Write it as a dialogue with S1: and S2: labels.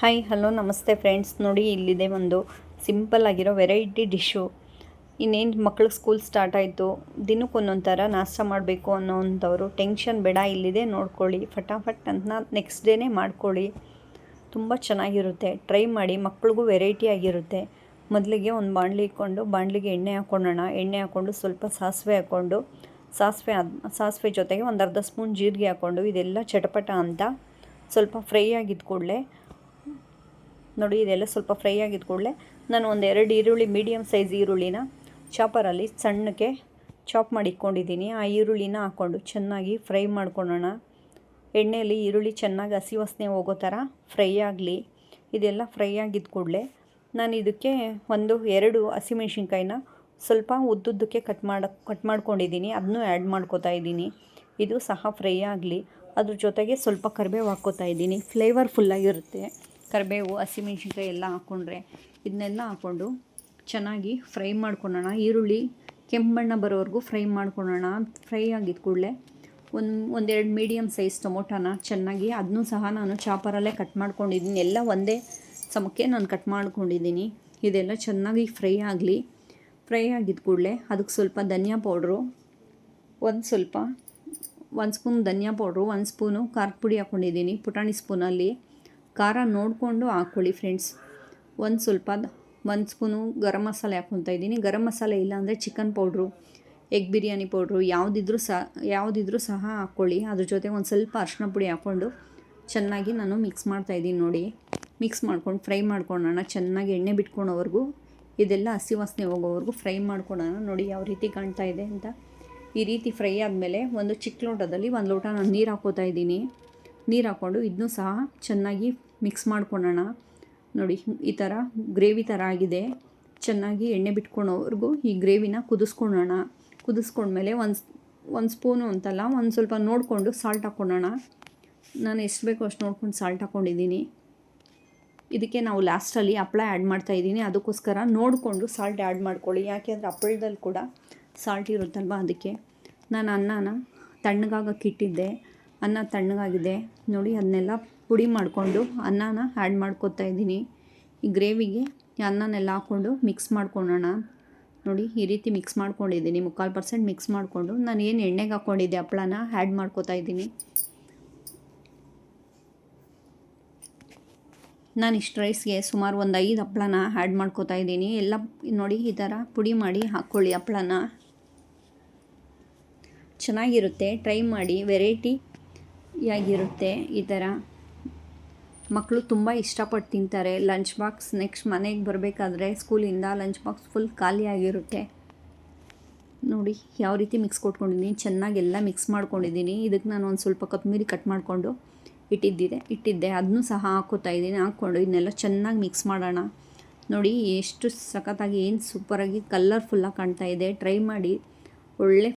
S1: Hi hello ನಮಸ್ತೆ friends. ನೋಡಿ ಇಲ್ಲಿದೆ ಒಂದು ಸಿಂಪಲ್ ಆಗಿರೋ ವೆರೈಟಿ ಡಿಶ್ಶು. ಇನ್ನೇನು ಮಕ್ಕಳು ಸ್ಕೂಲ್ ಸ್ಟಾರ್ಟ್ ಆಯಿತು, ದಿನಕ್ಕೆ ಒಂದೊಂದು ಥರ ನಾಷ್ಟ ಮಾಡಬೇಕು ಅನ್ನೋವಂಥವ್ರು ಟೆನ್ಷನ್ ಬೇಡ, ಇಲ್ಲಿದೆ ನೋಡ್ಕೊಳ್ಳಿ, ಫಟಾಫಟ್ ಅಂತ ನೆಕ್ಸ್ಟ್ ಡೇನೇ ಮಾಡ್ಕೊಳ್ಳಿ. ತುಂಬ ಚೆನ್ನಾಗಿರುತ್ತೆ, ಟ್ರೈ ಮಾಡಿ. ಮಕ್ಳಿಗೂ ವೆರೈಟಿ ಆಗಿರುತ್ತೆ. ಮೊದಲಿಗೆ ಒಂದು ಬಾಣಲಿ ಇಟ್ಕೊಂಡು ಬಾಣಲಿಗೆ ಎಣ್ಣೆ ಹಾಕ್ಕೊಳ್ಳೋಣ. ಎಣ್ಣೆ ಹಾಕ್ಕೊಂಡು ಸ್ವಲ್ಪ ಸಾಸಿವೆ ಹಾಕ್ಕೊಂಡು ಸಾಸಿವೆ ಜೊತೆಗೆ ಒಂದು ಅರ್ಧ ಸ್ಪೂನ್ ಜೀರಿಗೆ ಹಾಕ್ಕೊಂಡು ಇದೆಲ್ಲ ಚಟಪಟ ಅಂತ ಸ್ವಲ್ಪ ಫ್ರೈ ಆಗಿದ್ದ ಕೂಡಲೇ ನೋಡಿ, ಇದೆಲ್ಲ ಸ್ವಲ್ಪ ಫ್ರೈ ಆಗಿದ್ದ ಕೂಡಲೇ ನಾನು ಒಂದು 2 ಈರುಳ್ಳಿ, ಮೀಡಿಯಮ್ ಸೈಜ್ ಈರುಳ್ಳಿನ ಚಾಪರಲ್ಲಿ ಸಣ್ಣಕ್ಕೆ ಚಾಪ್ ಮಾಡಿ ಇಟ್ಕೊಂಡಿದ್ದೀನಿ. ಆ ಈರುಳ್ಳಿನ ಹಾಕ್ಕೊಂಡು ಚೆನ್ನಾಗಿ ಫ್ರೈ ಮಾಡ್ಕೊಳ್ಳೋಣ. ಎಣ್ಣೆಯಲ್ಲಿ ಈರುಳ್ಳಿ ಚೆನ್ನಾಗಿ ಹಸಿ ವಾಸನೆ ಹೋಗೋ ಥರ ಫ್ರೈ ಆಗಲಿ. ಇದೆಲ್ಲ ಫ್ರೈ ಆಗಿದ್ದ ಕೂಡಲೇ ನಾನು ಇದಕ್ಕೆ 2 ಹಸಿಮೆಣ್ಸಿನ್ಕಾಯಿನ ಸ್ವಲ್ಪ ಉದ್ದುದ್ದಕ್ಕೆ ಕಟ್ ಮಾಡ್ಕೊಂಡಿದ್ದೀನಿ, ಅದನ್ನೂ ಆ್ಯಡ್ ಮಾಡ್ಕೋತಾ ಇದ್ದೀನಿ. ಇದು ಸಹ ಫ್ರೈ ಆಗಲಿ. ಅದ್ರ ಜೊತೆಗೆ ಸ್ವಲ್ಪ ಕರಿಬೇವು ಹಾಕ್ಕೋತಾ ಇದ್ದೀನಿ. ಫ್ಲೇವರ್ಫುಲ್ಲಾಗಿರುತ್ತೆ ಕರಿಬೇವು, ಹಸಿಮೆಣ್ಸಿನ್ಕಾಯಿ ಎಲ್ಲ ಹಾಕ್ಕೊಂಡ್ರೆ. ಇದನ್ನೆಲ್ಲ ಹಾಕ್ಕೊಂಡು ಚೆನ್ನಾಗಿ ಫ್ರೈ ಮಾಡ್ಕೊಳ್ಳೋಣ. ಈರುಳ್ಳಿ ಕೆಂಪು ಬಣ್ಣ ಬರೋವರೆಗೂ ಫ್ರೈ ಮಾಡ್ಕೊಳ್ಳೋಣ. ಫ್ರೈ ಆಗಿದ್ದ ಕೂಡಲೇ ಒಂದೆರಡು ಮೀಡಿಯಮ್ ಸೈಜ್ ಟೊಮೊಟೊನ ಚೆನ್ನಾಗಿ ಅದನ್ನೂ ಸಹ ನಾನು ಚಾಪರಲ್ಲೇ ಕಟ್ ಮಾಡ್ಕೊಂಡಿದ್ದೀನಿ. ಎಲ್ಲ ಒಂದೇ ಸಮಕ್ಕೆ ನಾನು ಕಟ್ ಮಾಡ್ಕೊಂಡಿದ್ದೀನಿ. ಇದೆಲ್ಲ ಚೆನ್ನಾಗಿ ಫ್ರೈ ಆಗಲಿ. ಫ್ರೈ ಆಗಿದ್ದ ಕೂಡಲೇ ಅದಕ್ಕೆ ಸ್ವಲ್ಪ ಧನಿಯಾ ಪೌಡ್ರು, ಒಂದು ಸ್ಪೂನ್ ಧನಿಯಾ ಪೌಡ್ರು, 1 ಸ್ಪೂನು ಖಾರದ ಪುಡಿ ಹಾಕ್ಕೊಂಡಿದ್ದೀನಿ. ಪುಟಾಣಿ ಸ್ಪೂನಲ್ಲಿ ಖಾರ ನೋಡಿಕೊಂಡು ಹಾಕ್ಕೊಳ್ಳಿ ಫ್ರೆಂಡ್ಸ್. ಒಂದು ಸ್ಪೂನು ಗರಂ ಮಸಾಲೆ ಹಾಕ್ಕೊತಾ ಇದ್ದೀನಿ. ಗರಂ ಮಸಾಲೆ ಇಲ್ಲಾಂದರೆ chicken powder, egg biryani powder ಯಾವುದಿದ್ರೂ ಸಹ ಹಾಕ್ಕೊಳ್ಳಿ. ಅದ್ರ ಜೊತೆ ಒಂದು ಸ್ವಲ್ಪ ಅರಿಶಿನ ಪುಡಿ ಹಾಕ್ಕೊಂಡು ಚೆನ್ನಾಗಿ ನಾನು ಮಿಕ್ಸ್ ಮಾಡ್ತಾಯಿದ್ದೀನಿ. ನೋಡಿ, ಮಿಕ್ಸ್ ಮಾಡ್ಕೊಂಡು ಫ್ರೈ ಮಾಡ್ಕೊಳ್ಳೋಣ. ಚೆನ್ನಾಗಿ ಎಣ್ಣೆ ಬಿಟ್ಕೊಳೋವರೆಗೂ, ಇದೆಲ್ಲ ಹಸಿ ವಾಸನೆ ಹೋಗೋವರೆಗೂ ಫ್ರೈ ಮಾಡ್ಕೊಳ್ಳೋಣ. ನೋಡಿ ಯಾವ ರೀತಿ ಕಾಣ್ತಾ ಇದೆ ಅಂತ. ಈ ರೀತಿ ಫ್ರೈ ಆದಮೇಲೆ ಒಂದು ಚಿಕ್ಕ ಲೋಟದಲ್ಲಿ 1 ಲೋಟ ನಾನು ನೀರು ಹಾಕ್ಕೋತಾ ಇದ್ದೀನಿ. ನೀರು ಹಾಕ್ಕೊಂಡು ಇದನ್ನೂ ಸಹ ಚೆನ್ನಾಗಿ ಮಿಕ್ಸ್ ಮಾಡ್ಕೊಳ್ಳೋಣ. ನೋಡಿ, ಈ ಥರ ಗ್ರೇವಿ ಥರ ಆಗಿದೆ. ಚೆನ್ನಾಗಿ ಎಣ್ಣೆ ಬಿಟ್ಕೊಳೋವರೆಗೂ ಈ ಗ್ರೇವಿನ ಕುದಿಸ್ಕೊಳ್ಳೋಣ. ಕುದಿಸ್ಕೊಂಡ್ಮೇಲೆ ಒಂದು ಸ್ಪೂನು ಅಂತಲ್ಲ, ಒಂದು ಸ್ವಲ್ಪ ನೋಡಿಕೊಂಡು ಸಾಲ್ಟ್ ಹಾಕ್ಕೊಳ್ಳೋಣ. ನಾನು ಎಷ್ಟು ಬೇಕೋ ಅಷ್ಟು ನೋಡ್ಕೊಂಡು ಸಾಲ್ಟ್ ಹಾಕ್ಕೊಂಡಿದ್ದೀನಿ. ಇದಕ್ಕೆ ನಾವು ಲಾಸ್ಟಲ್ಲಿ ಹಪ್ಪಳ ಆ್ಯಡ್ ಮಾಡ್ತಾಯಿದ್ದೀನಿ. ಅದಕ್ಕೋಸ್ಕರ ನೋಡಿಕೊಂಡು ಸಾಲ್ಟ್ ಆ್ಯಡ್ ಮಾಡ್ಕೊಳ್ಳಿ. ಯಾಕೆಂದರೆ ಹಪ್ಪಳದಲ್ಲಿ ಕೂಡ ಸಾಲ್ಟ್ ಇರುತ್ತಲ್ವ, ಅದಕ್ಕೆ. ನಾನು ಅನ್ನನ ತಣ್ಣಗಾಗಕ್ಕೆ ಇಟ್ಟಿದ್ದೆ. ಅನ್ನ ತಣ್ಣಗಾಗಿದೆ. ನೋಡಿ, ಅದನ್ನೆಲ್ಲ ಪುಡಿ ಮಾಡಿಕೊಂಡು ಅನ್ನನ ಆ್ಯಡ್ ಮಾಡ್ಕೊತಾ ಇದ್ದೀನಿ. ಈ ಗ್ರೇವಿಗೆ ಅನ್ನನೆಲ್ಲ ಹಾಕ್ಕೊಂಡು ಮಿಕ್ಸ್ ಮಾಡ್ಕೊಳ್ಳೋಣ. ನೋಡಿ, ಈ ರೀತಿ ಮಿಕ್ಸ್ ಮಾಡ್ಕೊಂಡಿದ್ದೀನಿ. 3/4% ಮಿಕ್ಸ್ ಮಾಡಿಕೊಂಡು ನಾನು ಏನು ಎಣ್ಣೆಗೆ ಹಾಕ್ಕೊಂಡಿದ್ದೆ ಹಪ್ಪಳನ ಆ್ಯಡ್ ಮಾಡ್ಕೊತಾ ಇದ್ದೀನಿ. ನಾನು ಇಷ್ಟು ರೈಸ್ಗೆ ಸುಮಾರು ಒಂದು 5 ಹಪ್ಪಳನ ಆ್ಯಡ್ ಮಾಡ್ಕೊತಾ ಇದ್ದೀನಿ. ಎಲ್ಲ ನೋಡಿ, ಈ ಥರ ಪುಡಿ ಮಾಡಿ ಹಾಕ್ಕೊಳ್ಳಿ ಹಪ್ಪಳನ. ಚೆನ್ನಾಗಿರುತ್ತೆ, ಟ್ರೈ ಮಾಡಿ. ವೆರೈಟಿಯಾಗಿರುತ್ತೆ. ಈ ಥರ ಮಕ್ಕಳು ತುಂಬ ಇಷ್ಟಪಟ್ಟು ತಿಂತಾರೆ. ಲಂಚ್ ಬಾಕ್ಸ್ ನೆಕ್ಸ್ಟ್ ಮನೆಗೆ ಬರಬೇಕಾದ್ರೆ ಸ್ಕೂಲಿಂದ ಲಂಚ್ ಬಾಕ್ಸ್ ಫುಲ್ ಖಾಲಿಯಾಗಿರುತ್ತೆ. ನೋಡಿ ಯಾವ ರೀತಿ ಮಿಕ್ಸ್ ಕೊಟ್ಕೊಂಡಿದ್ದೀನಿ. ಚೆನ್ನಾಗಿ ಎಲ್ಲ ಮಿಕ್ಸ್ ಮಾಡ್ಕೊಂಡಿದ್ದೀನಿ. ಇದಕ್ಕೆ ನಾನು ಒಂದು ಸ್ವಲ್ಪ ಕೊತ್ತಂಬರಿ ಕಟ್ ಮಾಡಿಕೊಂಡು ಇಟ್ಟಿದ್ದೆ, ಅದನ್ನೂ ಸಹ ಹಾಕ್ಕೋತಾ ಇದ್ದೀನಿ. ಹಾಕ್ಕೊಂಡು ಇದನ್ನೆಲ್ಲ ಚೆನ್ನಾಗಿ ಮಿಕ್ಸ್ ಮಾಡೋಣ. ನೋಡಿ ಎಷ್ಟು ಸಖತ್ತಾಗಿ, ಏನು ಸೂಪರಾಗಿ ಕಲರ್ಫುಲ್ಲಾಗಿ ಕಾಣ್ತಾ ಇದೆ. ಟ್ರೈ ಮಾಡಿ. ಒಳ್ಳೆ